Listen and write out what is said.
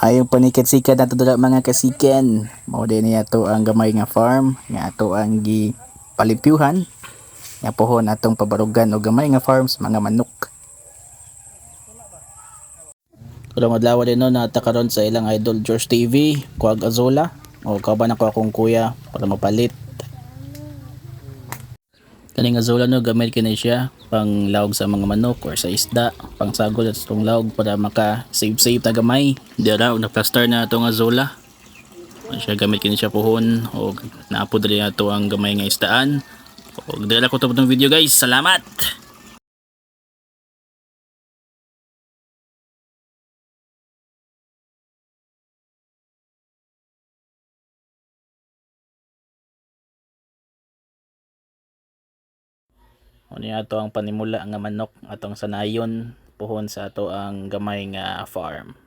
Ayong panikit-sikat nato dala mga kasiken. Mao din niya to ang gamay nga farm nga ato ang gi palipyuhan. Nga pohon atong pabarugan og gamay nga farms mga manok. Karong adlaw din no nata karon sa ilang idol George TV, Kuag Azola o kauban ako akong kuya para mapalit. Kaning azola no gamit kini siya pang lawg sa mga manok or sa isda, pang sagol at itong lawg para maka save ta gamay. Dira na plaster na itong azola. Siya gamit kini siya pohon o naapod dali na ito ang gamay nga isdaan. O dira ko tapos ng video guys. Salamat! O niya ato ang panimula nga manok atong sanayon pohon sa ato ang gamay nga farm.